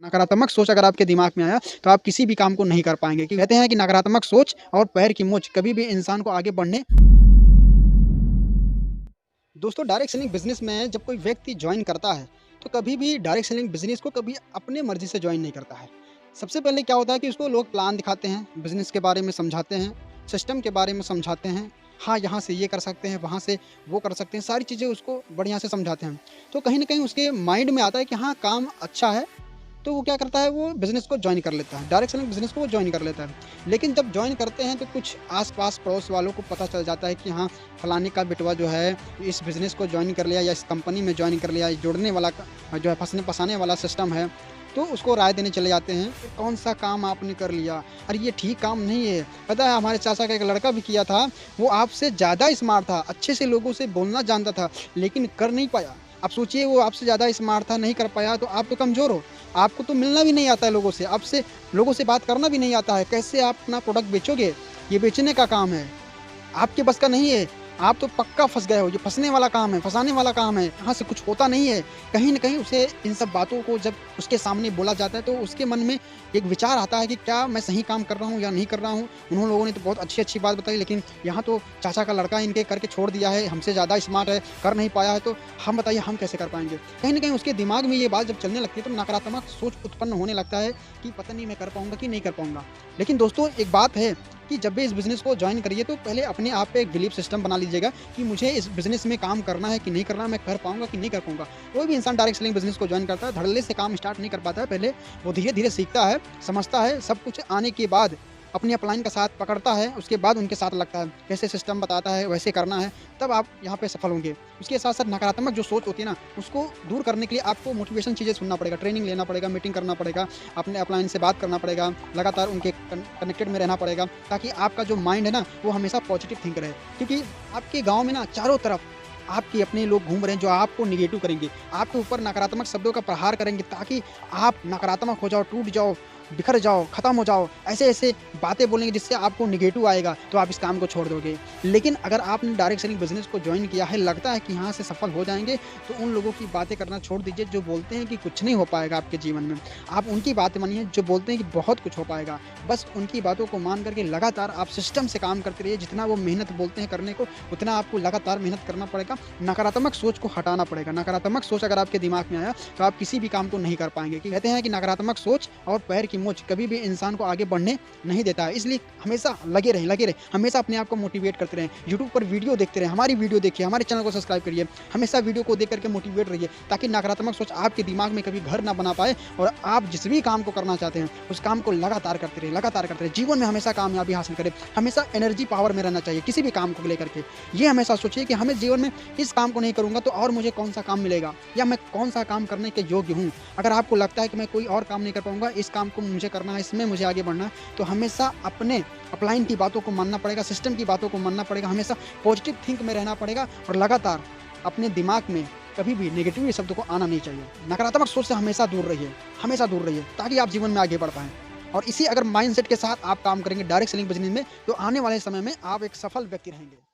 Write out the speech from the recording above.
नकारात्मक सोच अगर आपके दिमाग में आया तो आप किसी भी काम को नहीं कर पाएंगे। कि कहते हैं कि नकारात्मक सोच और पैर की मोच कभी भी इंसान को आगे बढ़ने। दोस्तों, डायरेक्ट सेलिंग बिजनेस में जब कोई व्यक्ति ज्वाइन करता है तो कभी भी डायरेक्ट सेलिंग बिजनेस को कभी अपने मर्जी से ज्वाइन नहीं करता है। सबसे पहले क्या होता है कि उसको लोग प्लान दिखाते हैं, बिजनेस के बारे में समझाते हैं, सिस्टम के बारे में समझाते हैं। हाँ, यहाँ से ये कर सकते हैं, वहाँ से वो कर सकते हैं, सारी चीज़ें उसको बढ़िया से समझाते हैं। तो कहीं ना कहीं उसके माइंड में आता है कि हाँ, काम अच्छा है। तो वो क्या करता है, वो बिज़नेस को जॉइन कर लेता है, डायरेक्ट सेलिंग बिज़नेस को वो जॉइन कर लेता है। लेकिन जब जॉइन करते हैं तो कुछ आस-पास पड़ोस वालों को पता चल जाता है कि हाँ, फलाने का बेटवा जो है इस बिज़नेस को जॉइन कर लिया या इस कंपनी में जॉइन कर लिया, ये जोड़ने वाला जो है फँसने-फँसाने वाला सिस्टम है। तो उसको राय देने चले जाते हैं कि कौन-सा काम आपने कर लिया? अरे ये ठीक काम नहीं है। पता है, हमारे चाचा का एक लड़का भी किया था, वो आपसे ज़्यादा स्मार्ट था, अच्छे से लोगों से बोलना जानता था, लेकिन कर नहीं पाया। अब सोचिए, वो आपसे ज़्यादा स्मार्ट था, नहीं कर पाया, तो आप तो कमज़ोर हो। आपको तो मिलना भी नहीं आता है लोगों से, आपसे लोगों से बात करना भी नहीं आता है। कैसे आप अपना प्रोडक्ट बेचोगे? ये बेचने का काम है, आपके बस का नहीं है। आप तो पक्का फँस गए हो, ये फँसने वाला काम है, फँसाने वाला काम है, यहाँ से कुछ होता नहीं है। कहीं न कहीं उसे इन सब बातों को जब उसके सामने बोला जाता है तो उसके मन में एक विचार आता है कि क्या मैं सही काम कर रहा हूँ या नहीं कर रहा हूँ? उन्होंने लोगों ने तो बहुत अच्छी-अच्छी बात बताई, लेकिन यहाँ तो चाचा का लड़का इनके करके छोड़ दिया है, हमसे ज़्यादा स्मार्ट है, कर नहीं पाया है, तो हम बताइए हम कैसे कर पाएँगे? कहीं न कहीं उसके दिमाग में ये बात जब चलने लगती है तो नकारात्मक सोच उत्पन्न होने लगता है कि पता नहीं मैं कर पाऊँगा कि नहीं कर पाऊँगा। लेकिन दोस्तों, एक बात है कि जब भी इस बिज़नेस को जॉइन करिए तो पहले अपने आप पे एक बिलीफ सिस्टम बना लीजिएगा कि मुझे इस बिज़नेस में काम करना है कि नहीं करना है, मैं कर पाऊँगा कि नहीं कर पाऊँगा। कोई भी इंसान डायरेक्ट सेलिंग बिज़नेस को जॉइन करता है, धड़ल्ले से काम स्टार्ट नहीं कर पाता है। पहले वो धीरे-धीरे सीखता है, समझता है, सब कुछ आने के बाद अपनी अपलाइन का साथ पकड़ता है, उसके बाद उनके साथ लगता है। कैसे सिस्टम बताता है, वैसे करना है, तब आप यहाँ पे सफल होंगे। उसके साथ-साथ नकारात्मक जो सोच होती है ना, उसको दूर करने के लिए आपको मोटिवेशन चीज़ें सुनना पड़ेगा, ट्रेनिंग लेना पड़ेगा, मीटिंग करना पड़ेगा, अपने अपलाइन से बात करना पड़ेगा, लगातार उनके कनेक्टेड में रहना पड़ेगा, ताकि आपका जो माइंड है ना, वो हमेशा पॉजिटिव थिंक रहे। क्योंकि आपके गाँव में ना चारों तरफ आपके अपने लोग घूम रहे हैं जो आपको नेगेटिव करेंगे, आपके ऊपर नकारात्मक शब्दों का प्रहार करेंगे, ताकि आप नकारात्मक हो जाओ, टूट जाओ, बिखर जाओ, खत्म हो जाओ। ऐसे-ऐसे बातें बोलेंगे जिससे आपको नेगेटिव आएगा, तो आप इस काम को छोड़ दोगे। लेकिन अगर आपने डायरेक्ट सेलिंग बिज़नेस को जॉइन किया है, लगता है कि यहाँ से सफल हो जाएँगे, तो उन लोगों की बातें करना छोड़ दीजिए जो बोलते हैं कि कुछ नहीं हो पाएगा आपके जीवन में। आप उनकी बातें मानिए जो बोलते हैं कि बहुत कुछ हो पाएगा। बस उनकी बातों को मान कर के लगातार आप सिस्टम से काम करते रहिए। जितना वो मेहनत बोलते हैं करने को, उतना आपको लगातार मेहनत करना पड़ेगा। नकारात्मक सोच को हटाना पड़ेगा। नकारात्मक सोच अगर आपके दिमाग में आया, तो आप किसी भी काम को नहीं कर पाएँगे। कि कहते हैं कि नकारात्मक सोच और पैर की मोच कभी भी इंसान को आगे बढ़ने नहीं देता है। इसलिए हमेशा लगे रहें, हमेशा अपने आप को मोटिवेट करते रहें। यूट्यूब पर वीडियो देखते रहें, हमारी वीडियो देखिए, हमारे चैनल को सब्सक्राइब करिए। हमेशा वीडियो को देख करके मोटिवेट रहिए, ताकि नकारात्मक सोच आपके दिमाग में कभी घर ना बना पाए और आप जिस भी काम को करना चाहते हैं, उस काम को लगातार करते रहें, लगातार करते रहें। जीवन में हमेशा कामयाबी हासिल करें, हमेशा एनर्जी पावर में रहना चाहिए किसी भी काम को लेकर के। ये हमेशा सोचिए कि हमें जीवन में इस काम को नहीं करूँगा तो और मुझे कौन-सा काम मिलेगा, या मैं कौन-सा काम करने के योग्य हूँ। अगर आपको लगता है कि मैं कोई और काम नहीं कर पाऊँगा, इस काम को मुझे करना है, इसमें मुझे आगे बढ़ना है, तो हमेशा अपने अपलाइन की बातों को मानना पड़ेगा, सिस्टम की बातों को मानना पड़ेगा, हमेशा पॉजिटिव थिंक में रहना पड़ेगा और लगातार अपने दिमाग में कभी भी नेगेटिव शब्द को आना नहीं चाहिए। नकारात्मक सोच से हमेशा दूर रहिए, ताकि आप जीवन में आगे बढ़ पाएँ। और इसी अगर माइंडसेट के साथ आप काम करेंगे डायरेक्ट सेलिंग बिज़नेस में, तो आने वाले समय में आप एक सफल व्यक्ति रहेंगे।